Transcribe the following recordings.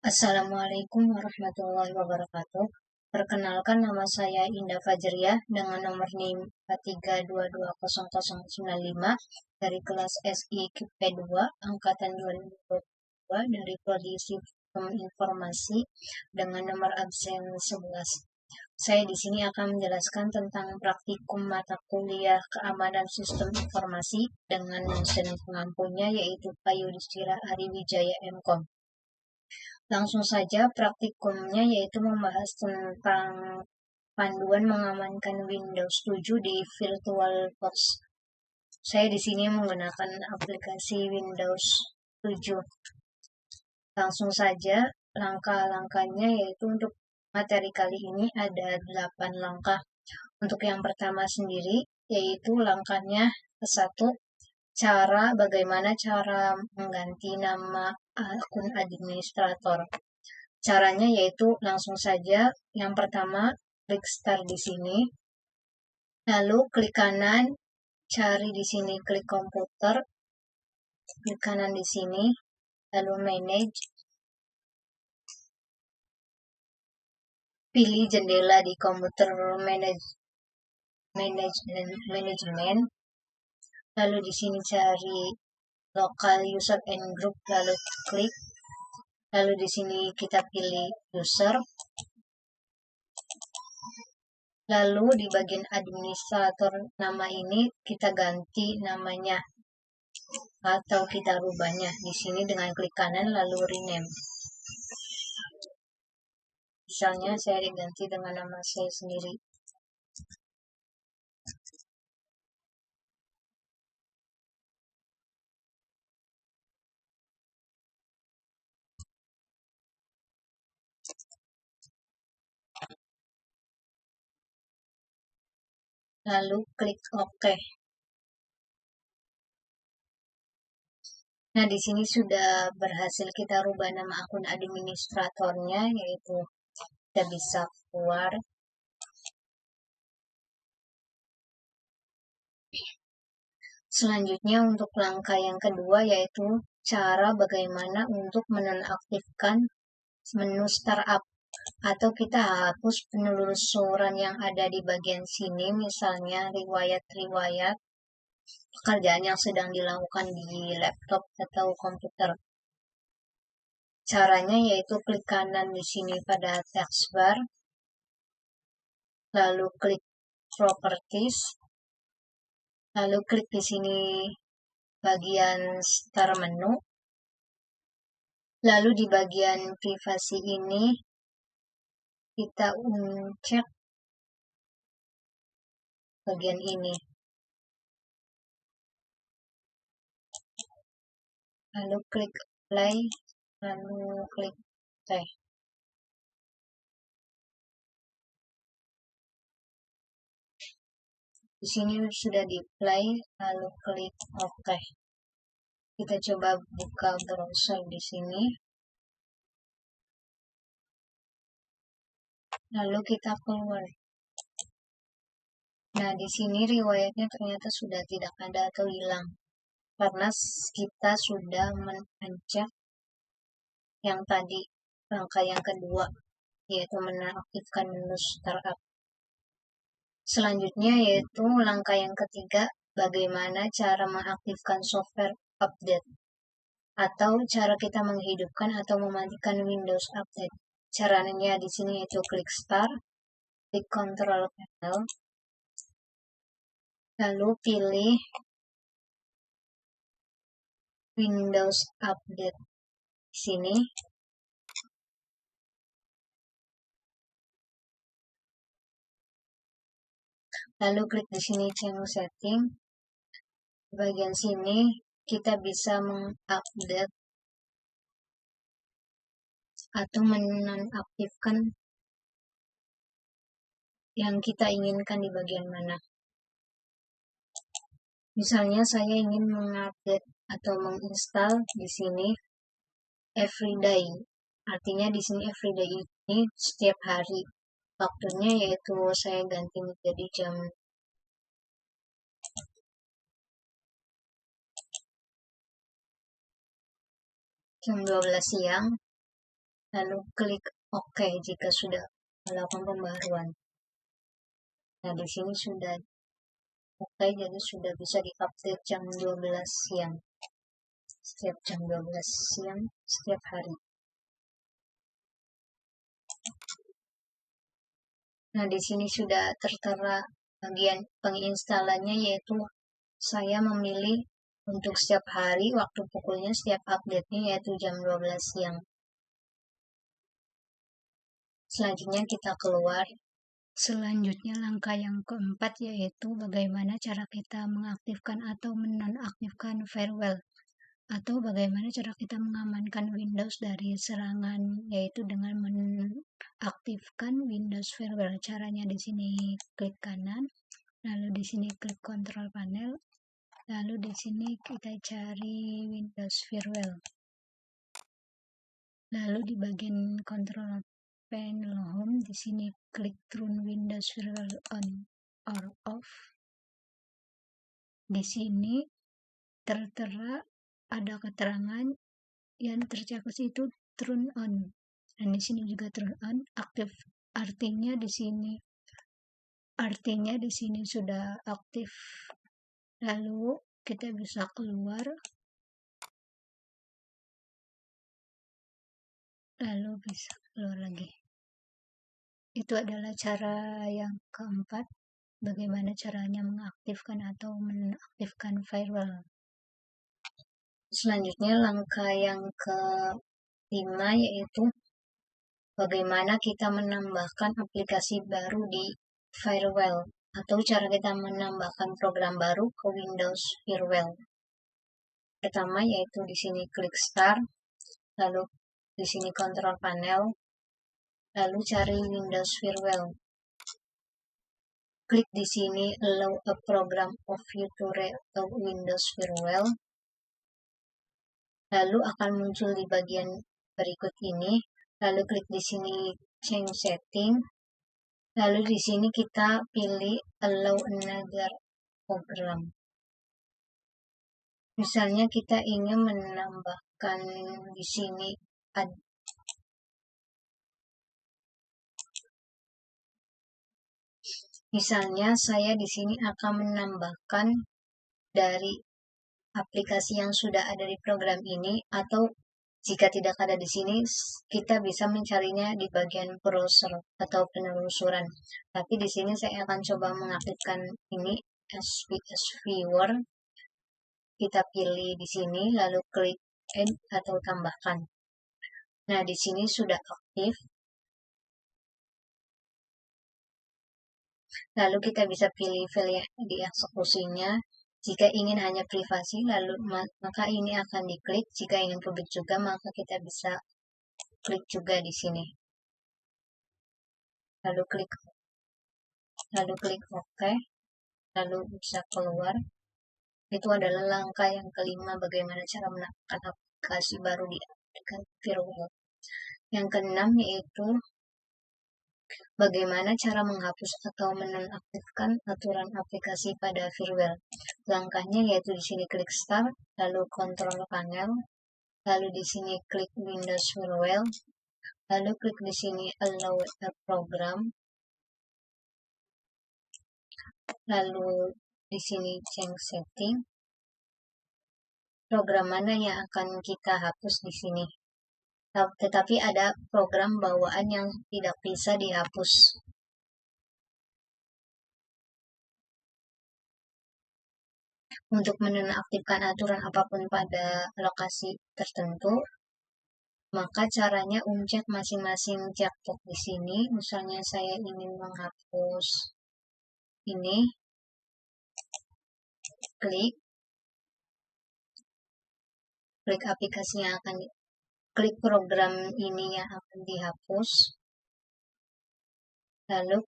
Assalamualaikum warahmatullahi wabarakatuh. Perkenalkan, nama saya Indah Fajriah dengan nomor NIM 432200095 dari kelas SI KIP2 angkatan 2022 dari Prodi Sistem Informasi dengan nomor absen 11. Saya di sini akan menjelaskan tentang praktikum mata kuliah Keamanan Sistem Informasi dengan dosen pengampunya yaitu Pak Yudhistira Ariwijaya MKom. Langsung saja praktikumnya yaitu membahas tentang panduan mengamankan Windows 7 di VirtualBox. Saya di sini menggunakan aplikasi Windows 7. Langsung saja langkah-langkahnya yaitu untuk materi kali ini ada 8 langkah. Untuk yang pertama sendiri yaitu langkahnya ke-1, bagaimana cara mengganti nama akun administrator. Caranya yaitu langsung saja, yang pertama klik start di sini, lalu klik kanan, cari di sini klik komputer, klik kanan di sini, lalu manage, pilih jendela di komputer manajemen, lalu di sini cari local user and group, lalu klik. Lalu di sini kita pilih user. Lalu di bagian administrator nama ini kita ganti namanya atau kita rubahnya di sini dengan klik kanan lalu rename. Misalnya saya diganti dengan nama saya sendiri. Lalu klik OK. Nah, di sini sudah berhasil kita rubah nama akun administratornya, yaitu kita bisa keluar. Selanjutnya untuk langkah yang kedua yaitu cara bagaimana untuk menonaktifkan menu startup atau kita hapus penelusuran yang ada di bagian sini, misalnya riwayat-riwayat pekerjaan yang sedang dilakukan di laptop atau komputer. Caranya yaitu klik kanan di sini pada taskbar, lalu klik properties, lalu klik di sini bagian start menu, lalu di bagian privasi ini kita cek bagian ini, lalu klik apply, lalu klik OK. Di sini sudah di-apply, lalu klik OK. Kita coba buka browser di sini. Lalu kita keluar. Nah, di sini riwayatnya ternyata sudah tidak ada atau hilang. Karena kita sudah mencet yang tadi, langkah yang kedua, yaitu menonaktifkan menu startup. Selanjutnya yaitu langkah yang ketiga, bagaimana cara mengaktifkan software update atau cara kita menghidupkan atau mematikan Windows Update. Caranya di sini yaitu klik Start, klik Control Panel, lalu pilih Windows Update di sini. Lalu klik di sini Change Setting. Di bagian sini kita bisa mengupdate atau menonaktifkan yang kita inginkan di bagian mana. Misalnya saya ingin mengupdate atau menginstal di sini everyday. Artinya di sini everyday ini setiap hari. Waktunya yaitu saya ganti menjadi jam 12 siang. lalu klik OK jika sudah melakukan pembaruan. Nah, di sini sudah OK, jadi sudah bisa diupdate jam 12 siang. Setiap jam 12 siang, setiap hari. Nah, di sini sudah tertera bagian penginstalannya, yaitu saya memilih untuk setiap hari, waktu pukulnya setiap update-nya yaitu jam 12 siang. Selanjutnya kita keluar. Selanjutnya langkah yang keempat yaitu bagaimana cara kita mengaktifkan atau menonaktifkan firewall, atau bagaimana cara kita mengamankan Windows dari serangan, yaitu dengan menaktifkan Windows firewall. Caranya di sini klik kanan, lalu di sini klik control panel, lalu di sini kita cari Windows firewall. Lalu di bagian control panel home, di sini klik turn Windows firewall on or off. Di sini tertera ada keterangan yang tercakup itu turn on, dan di sini juga turn on aktif. Artinya di sini sudah aktif. Lalu kita bisa keluar, lalu bisa keluar lagi. Itu adalah cara yang keempat, bagaimana caranya mengaktifkan atau menonaktifkan firewall. Selanjutnya langkah yang kelima yaitu bagaimana kita menambahkan aplikasi baru di firewall, atau cara kita menambahkan program baru ke Windows firewall. Pertama yaitu di sini klik Start, lalu di sini Control Panel, lalu cari Windows firewall. Klik di sini Allow a program of you to restore Windows firewall. Lalu akan muncul di bagian berikut ini. Lalu klik di sini Change Setting. Lalu di sini kita pilih Allow another program. Misalnya kita ingin menambahkan di sini misalnya saya di sini akan menambahkan dari aplikasi yang sudah ada di program ini, atau jika tidak ada di sini, kita bisa mencarinya di bagian browser atau penelusuran. Tapi di sini saya akan coba mengaktifkan ini SPS Viewer. Kita pilih di sini, lalu klik Add atau tambahkan. Nah, di sini sudah aktif. Lalu kita bisa pilih file di eksekusinya. Jika ingin hanya privasi, lalu maka ini akan diklik. Jika ingin publik juga, maka kita bisa klik juga di sini. Lalu klik OK, lalu bisa keluar. Itu adalah langkah yang kelima, bagaimana cara menambahkan aplikasi baru di aplikasi firewall. Yang keenam yaitu bagaimana cara menghapus atau menonaktifkan aturan aplikasi pada firewall. Langkahnya yaitu di sini klik Start, lalu Control Panel, lalu di sini klik Windows Firewall, lalu klik di sini Allow a Program, lalu di sini Change Setting. Program mana yang akan kita hapus di sini? Tetapi ada program bawaan yang tidak bisa dihapus. Untuk menonaktifkan aturan apapun pada lokasi tertentu, maka caranya uncet masing-masing checkbox di sini. Misalnya saya ingin menghapus ini, klik aplikasi yang akan klik program ini yang akan dihapus, lalu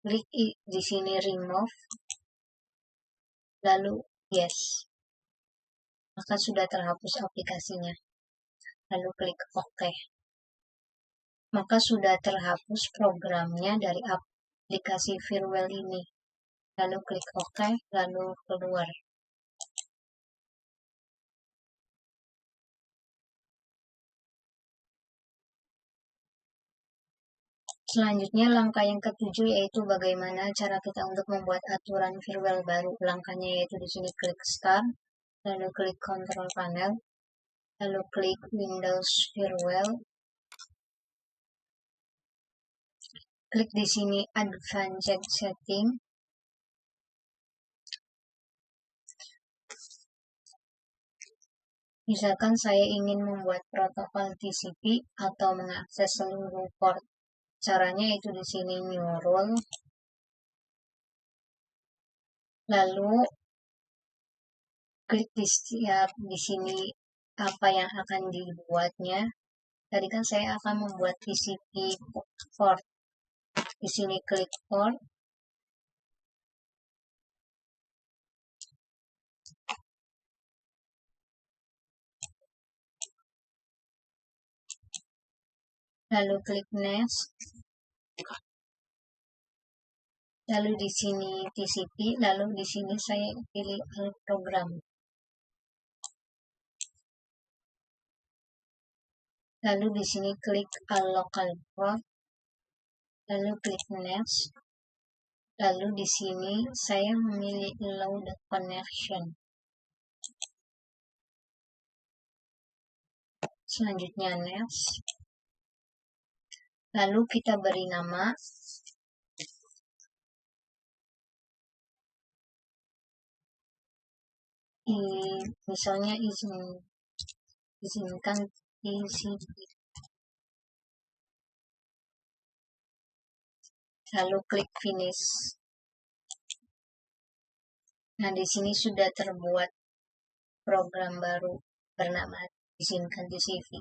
klik di sini remove, lalu yes, maka sudah terhapus aplikasinya. Lalu klik OK, maka sudah terhapus programnya dari aplikasi firewall ini. Lalu klik OK, lalu keluar. Selanjutnya langkah yang ketujuh yaitu bagaimana cara kita untuk membuat aturan firmware baru. Langkahnya yaitu di sini klik Start, lalu klik Control Panel, lalu klik Windows Firmware, klik di sini Advanced Setting, misalkan saya ingin membuat protokol TCP atau mengakses seluruh port. Caranya itu di sini New Rule, lalu klik di sini apa yang akan dibuatnya. Tadi kan saya akan membuat TCP port. Di sini klik port, lalu klik Next, lalu di sini TCP, lalu di sini saya pilih program. Lalu di sini klik Local Port, lalu klik Next. Lalu di sini saya memilih Load Connection. Selanjutnya Next. Lalu kita beri nama. Misalnya izinkan TCP. Lalu klik Finish. Nah, di sini sudah terbuat program baru bernama izinkan TCP.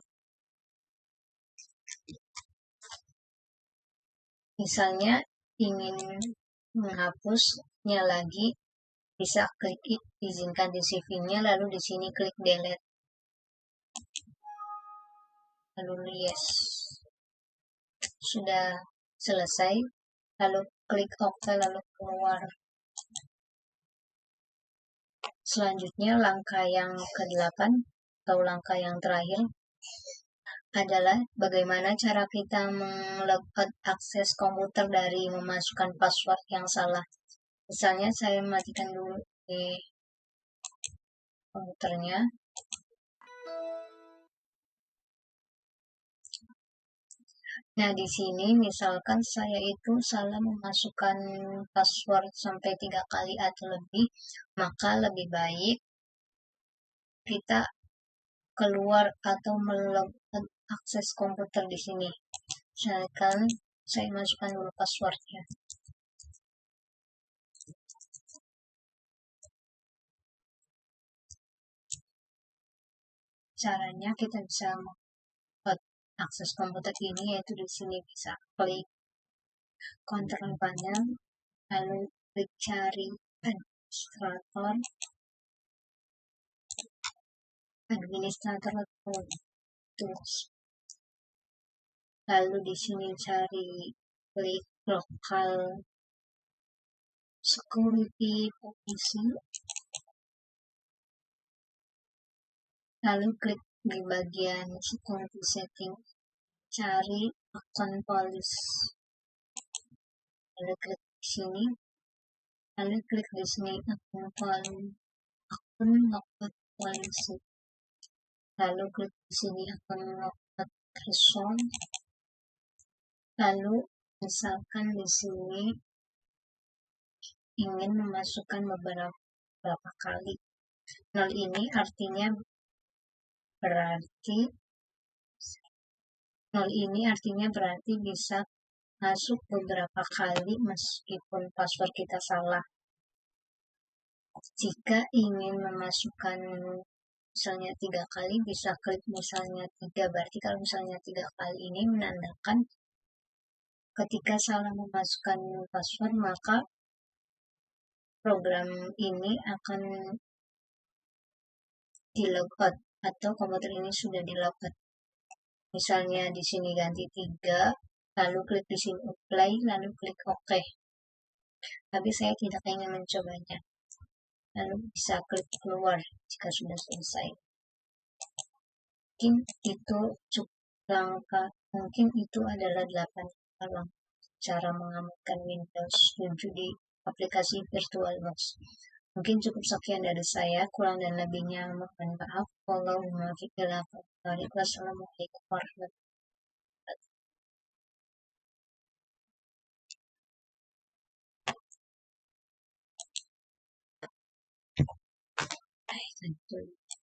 Misalnya ingin menghapusnya lagi, bisa klik izinkan TCP-nya, lalu di sini klik delete. Lalu yes. Sudah selesai. Lalu klik OK, lalu keluar. Selanjutnya langkah yang ke-8 atau langkah yang terakhir adalah bagaimana cara kita melakukan akses komputer dari memasukkan password yang salah. Misalnya saya matikan dulu di komputernya. Nah, di sini misalkan saya itu salah memasukkan password sampai 3 kali atau lebih, maka lebih baik kita keluar atau melakukan akses komputer di sini. Misalkan saya masukkan dulu passwordnya. Caranya kita bisa membuat akses komputer ini yaitu di sini bisa klik Control Panel, lalu klik cari administrator atau tools. Lalu di sini cari klik local security policy. Lalu klik di bagian security setting, cari account policy. Lalu klik di sini. Lalu klik di sini account policy. Lalu klik di sini account threshold. Lalu misalkan di sini ingin memasukkan beberapa kali. 0 ini artinya berarti bisa masuk beberapa kali meskipun password kita salah. Jika ingin memasukkan misalnya 3 kali, bisa klik misalnya 3, berarti kalau misalnya 3 kali ini menandakan ketika salah memasukkan password, maka program ini akan di logout atau komputer ini sudah di logout. Misalnya di sini ganti 3, lalu klik di sini apply, lalu klik OK. Tapi saya tidak ingin mencobanya. Lalu bisa klik keluar jika sudah selesai. Mungkin itu cukup langkah, mungkin itu adalah 8 langkah cara mengamankan Windows 7 di aplikasi VirtualBox. Mungkin cukup sekian dari saya, kurang dan lebihnya mohon maaf. Wassalamualaikum warahmatullahi wabarakatuh.